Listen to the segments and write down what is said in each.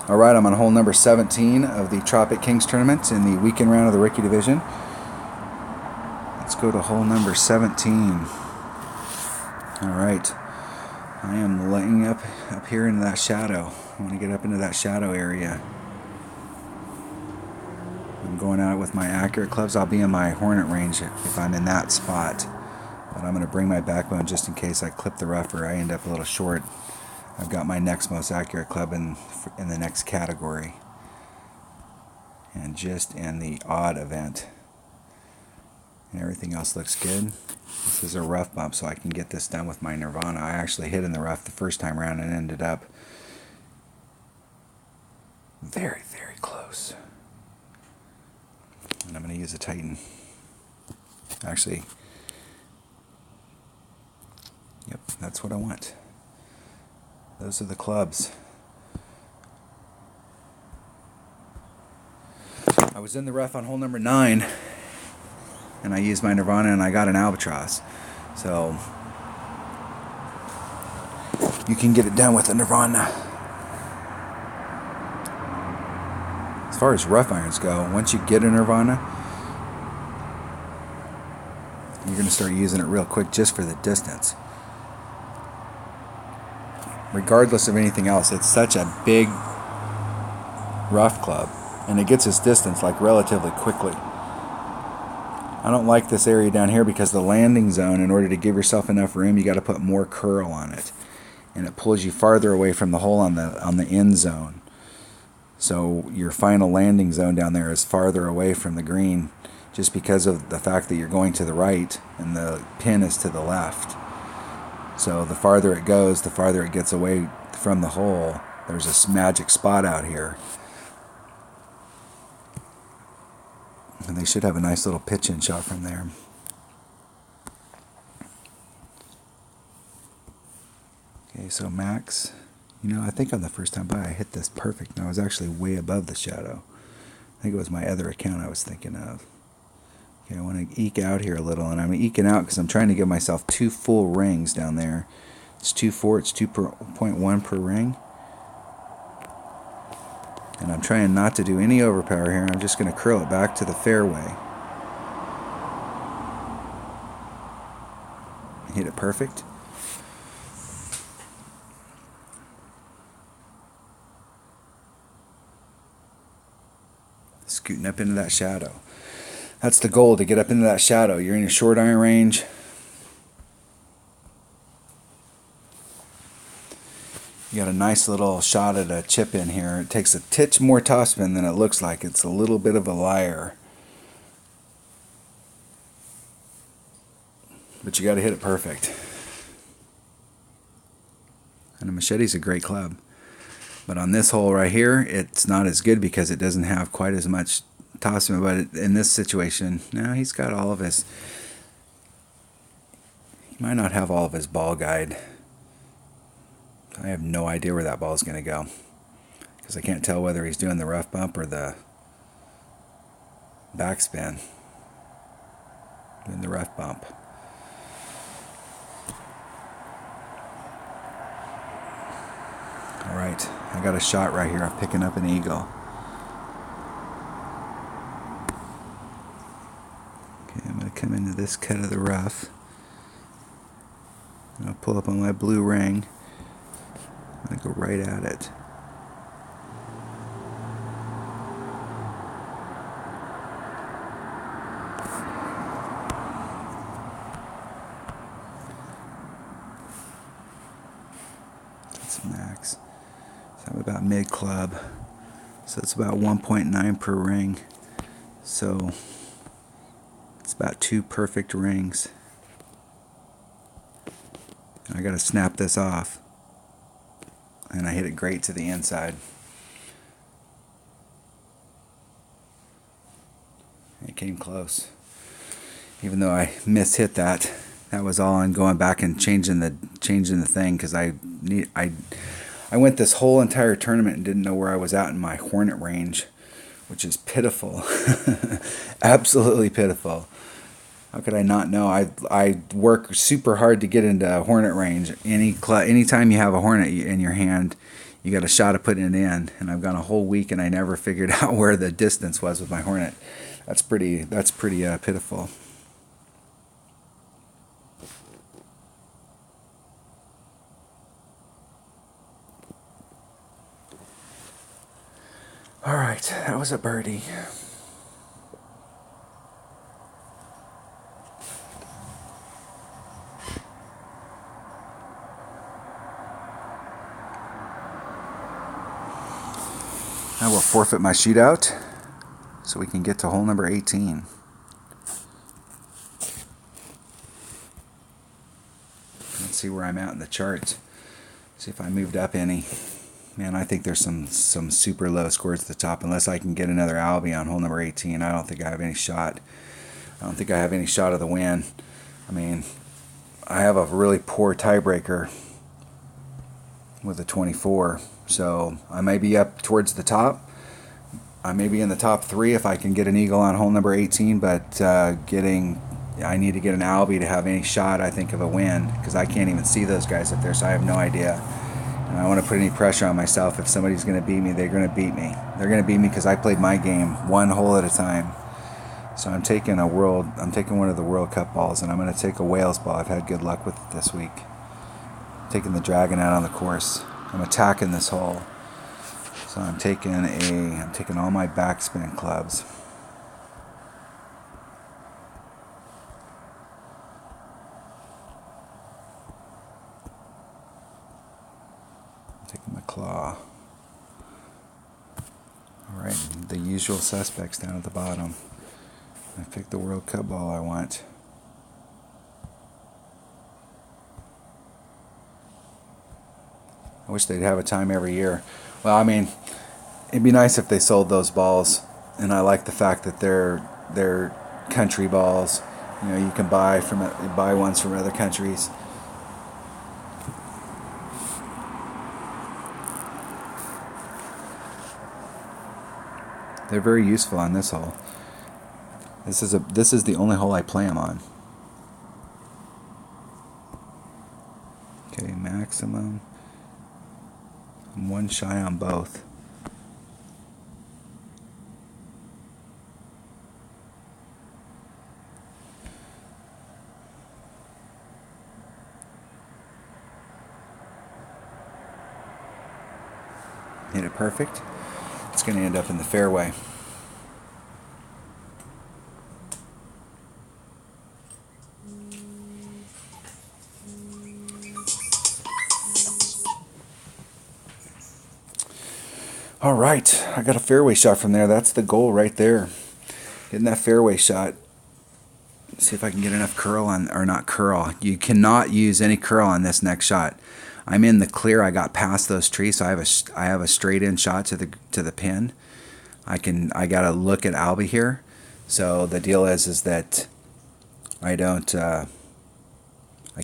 All right, I'm on hole number 17 of the Tropic Kings tournament in the weekend round of the rookie division. Let's go to hole number 17. All right, I am laying up here into that shadow. I want to get up into that shadow area. I'm going out with my accurate clubs. I'll be in my hornet range if I'm in that spot. But I'm going to bring my backbone just in case I clip the rough or I end up a little short. I've got my next most accurate club in the next category. And just in the odd event. And everything else looks good. This is a rough bump, so I can get this done with my Nirvana. I actually hit in the rough the first time around and ended up very, very close. And I'm going to use a Titan. Actually, yep, that's what I want. Those are the clubs. I was in the rough on hole number 9, and I used my Nirvana, and I got an albatross. So you can get it done with a Nirvana. As far as rough irons go, once you get a Nirvana, you're going to start using it real quick just for the distance. Regardless of anything else, it's such a big rough club, and it gets its distance like relatively quickly. I don't like this area down here because the landing zone, in order to give yourself enough room, you got to put more curl on it, and it pulls you farther away from the hole on the end zone. So your final landing zone down there is farther away from the green, just because of the fact that you're going to the right and the pin is to the left. So the farther it goes, the farther it gets away from the hole. There's this magic spot out here. And they should have a nice little pitch-in shot from there. Okay, so max. You know, I think on the first time by I hit this perfect, and I was actually way above the shadow. I think it was my other account I was thinking of. Okay, I want to eke out here a little, and I'm eking out because I'm trying to give myself 2 full rings down there. It's 2.4, it's 2.1 per ring. And I'm trying not to do any overpower here. I'm just going to curl it back to the fairway. Hit it perfect. Scooting up into that shadow. That's the goal, to get up into that shadow. You're in your short iron range. You got a nice little shot at a chip in here. It takes a titch more topspin than it looks like. It's a little bit of a liar. But you got to hit it perfect. And a machete's a great club. But on this hole right here, it's not as good because it doesn't have quite as much topspin. But in this situation, now he's got all of his... He might not have all of his ball guide. I have no idea where that ball is going to go, because I can't tell whether he's doing the rough bump or the backspin. Doing the rough bump. Alright, I got a shot right here. I'm picking up an eagle. Okay, I'm going to come into this cut of the rough. I'll pull up on my blue ring. I'm going to go right at it. That's max. So I'm about mid club. So it's about 1.9 per ring. So it's about 2 perfect rings. I got to snap this off. And I hit it great to the inside. It came close. Even though I mishit that, that was all on going back and changing the thing, because I went this whole entire tournament and didn't know where I was at in my hornet range, which is pitiful. Absolutely pitiful. How could I not know? I work super hard to get into hornet range. Anytime you have a hornet in your hand, you got a shot of putting it in. And I've gone a whole week and I never figured out where the distance was with my Hornet. That's pretty pitiful. All right, that was a birdie. I will forfeit my shootout so we can get to hole number 18. Let's see where I'm at in the charts. See if I moved up any. Man, I think there's some super low scores at the top. Unless I can get another Albie on hole number 18, I don't think I have any shot. I don't think I have any shot of the win. I mean, I have a really poor tiebreaker with a 24. So I may be up towards the top. I may be in the top 3 if I can get an eagle on hole number 18, but I need to get an Albie to have any shot, I think, of a win, because I can't even see those guys up there, so I have no idea. And I don't want to put any pressure on myself. If somebody's going to beat me, they're going to beat me. They're going to beat me because I played my game one hole at a time. So I'm taking one of the World Cup balls, and I'm going to take a Wales ball. I've had good luck with it this week. Taking the Dragon out on the course. I'm attacking this hole. So I'm taking all my backspin clubs. I'm taking my claw. Alright, the usual suspects down at the bottom. I picked the World Cup ball I want. I wish they'd have a time every year. Well, I mean, it'd be nice if they sold those balls, and I like the fact that they're country balls. You know, you can buy ones from other countries. They're very useful on this hole. This is the only hole I play them on. Okay, maximum. I'm one shy on both. Hit it perfect. It's going to end up in the fairway. All right, I got a fairway shot from there. That's the goal right there. Getting that fairway shot. See if I can get enough curl on, or not curl. You cannot use any curl on this next shot. I'm in the clear. I got past those trees, so I have a straight in shot to the pin. I got to look at Albie here. So the deal is that I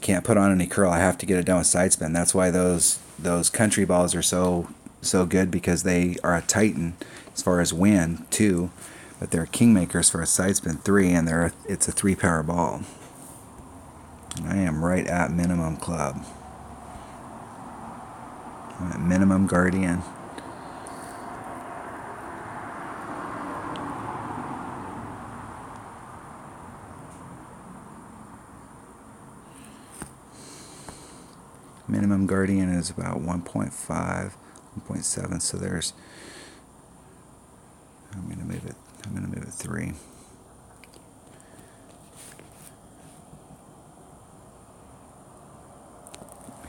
can't put on any curl. I have to get it done with side spin. That's why those country balls are so good, because they are a Titan as far as wind 2, but they're Kingmakers for a side spin 3, and it's a 3-power ball. And I am right at minimum club. I'm at minimum Guardian. Minimum Guardian is about 1.5, 1.7. So there's. I'm gonna move it 3.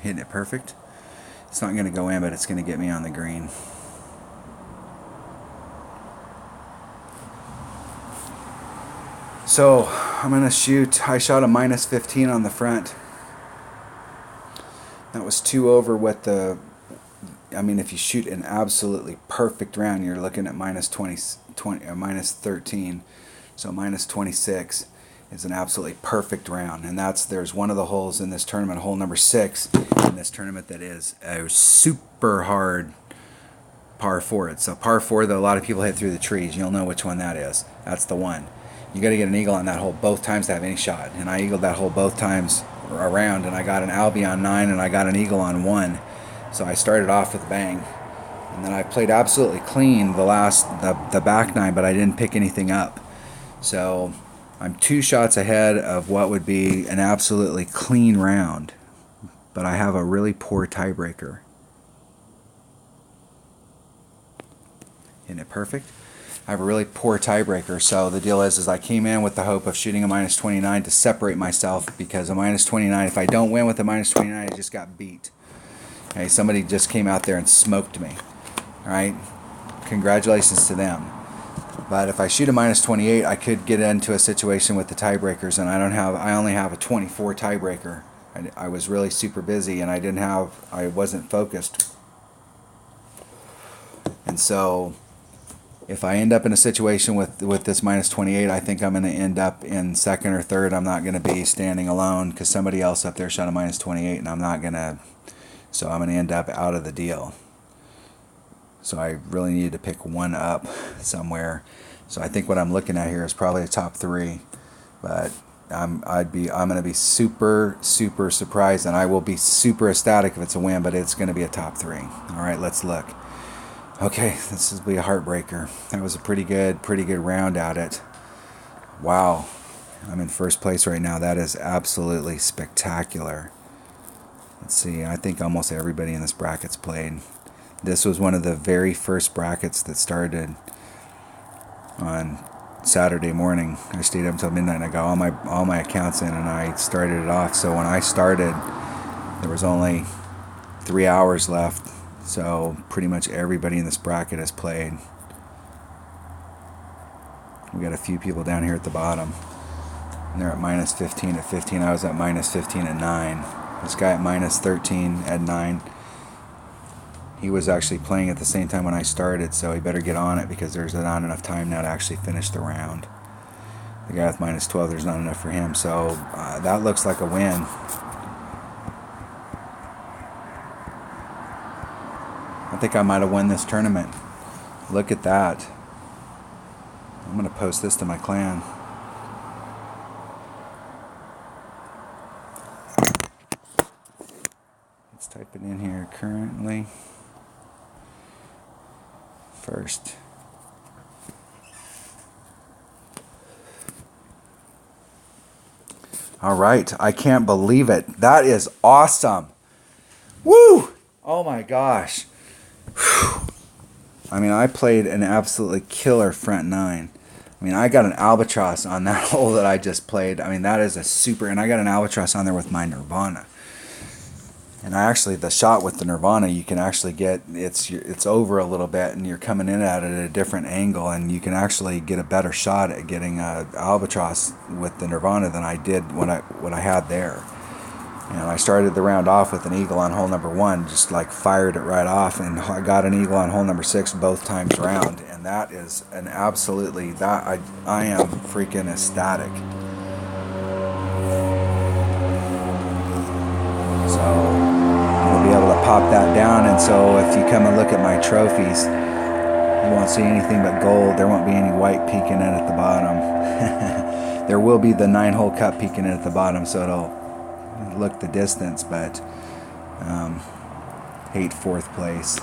Hitting it perfect. It's not gonna go in, but it's gonna get me on the green. So I'm gonna shoot. I shot a minus 15 on the front. That was 2 over what the. I mean, if you shoot an absolutely perfect round, you're looking at minus 20 or minus 13. So minus 26 is an absolutely perfect round. And there's one of the holes in this tournament, hole number 6 in this tournament, that is a super hard par 4. It's a par 4 that a lot of people hit through the trees. You'll know which one that is. That's the one. You got to get an eagle on that hole both times to have any shot. And I eagled that hole both times around, and I got an Albie on 9 and I got an eagle on 1. So I started off with a bang. And then I played absolutely clean the back nine, but I didn't pick anything up. So I'm 2 shots ahead of what would be an absolutely clean round, but I have a really poor tiebreaker. Isn't it perfect? I have a really poor tiebreaker. So the deal is I came in with the hope of shooting a minus 29 to separate myself, because a minus 29, if I don't win with a minus 29, I just got beat. Okay, somebody just came out there and smoked me. All right, congratulations to them. But if I shoot a minus 28, I could get into a situation with the tiebreakers, and I only have a 24 tiebreaker. I was really super busy, and I wasn't focused. And so if I end up in a situation with this minus 28, I think I'm going to end up in second or third. I'm not going to be standing alone, because somebody else up there shot a minus 28, and I'm going to end up out of the deal. So I really needed to pick one up somewhere. So I think what I'm looking at here is probably a top 3, but I'm going to be super surprised, and I will be super ecstatic if it's a win, but it's going to be a top 3. All right, let's look. Okay, this will be a heartbreaker. That was a pretty good round at it. Wow, I'm in first place right now. That is absolutely spectacular. Let's see, I think almost everybody in this bracket's played. This was one of the very first brackets that started on Saturday morning. I stayed up until midnight and I got all my accounts in, and I started it off. So when I started, there was only 3 hours left. So pretty much everybody in this bracket has played. We got a few people down here at the bottom, and they're at minus 15 at 15. I was at minus 15 at 9. This guy at minus 13 at 9. He was actually playing at the same time when I started, so he better get on it, because there's not enough time now to actually finish the round. The guy with minus 12, there's not enough for him, so that looks like a win. I think I might have won this tournament. Look at that. I'm going to post this to my clan. Let's type it in here. Currently first. All right, I can't believe it. That is awesome. Woo! Oh my gosh. Whew. I mean, I played an absolutely killer front 9. I mean, I got an albatross on that hole that I just played. I mean, that is a super, and I got an albatross on there with my Nirvana. And the shot with the Nirvana, you can actually get, it's over a little bit, and you're coming in at it at a different angle, and you can actually get a better shot at getting a albatross with the Nirvana than I did what I had there. And I started the round off with an eagle on hole number 1, just like fired it right off, and I got an eagle on hole number 6 both times round, and that is an absolutely, I am freaking ecstatic. So be able to pop that down, and so if you come and look at my trophies, you won't see anything but gold. There won't be any white peeking in at the bottom. There will be the 9-hole cup peeking in at the bottom, so it'll look the distance, but hate 4th place.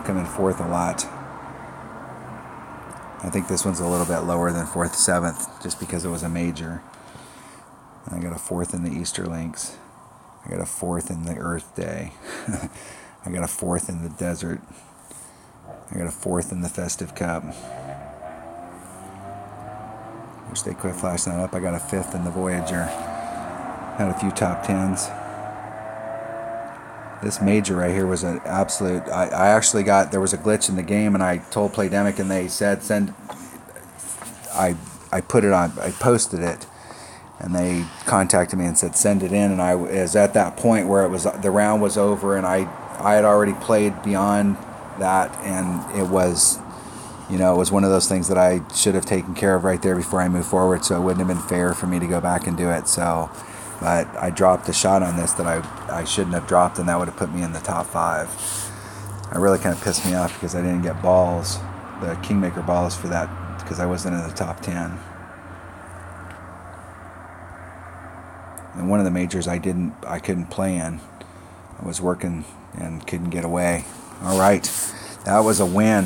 Come in 4th a lot. I think this one's a little bit lower than 4th, 7th, just because it was a major. I got a 4th in the Easter Links. I got a 4th in the Earth Day. I got a 4th in the Desert. I got a 4th in the Festive Cup. Wish they quit flashing that up. I got a 5th in the Voyager. Had a few top 10s. This major right here was an absolute, I actually got, there was a glitch in the game, and I told Playdemic, and they said I put it on, I posted it, and they contacted me and said send it in, and I was at that point where the round was over, and I had already played beyond that, and it was one of those things that I should have taken care of right there before I moved forward, so it wouldn't have been fair for me to go back and do it. So, but I dropped a shot on this that I shouldn't have dropped, and that would have put me in the top 5. It really kind of pissed me off because I didn't get balls, the Kingmaker balls for that, because I wasn't in the top 10. And one of the majors I couldn't play in. I was working and couldn't get away. All right. That was a win.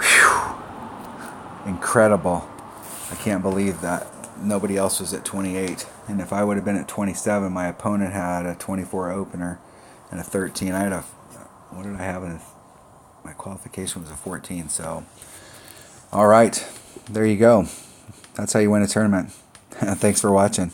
Whew. Incredible. I can't believe that nobody else was at 28. And if I would have been at 27, my opponent had a 24 opener and a 13. I had a, what did I have? My qualification was a 14. So, all right, there you go. That's how you win a tournament. Thanks for watching.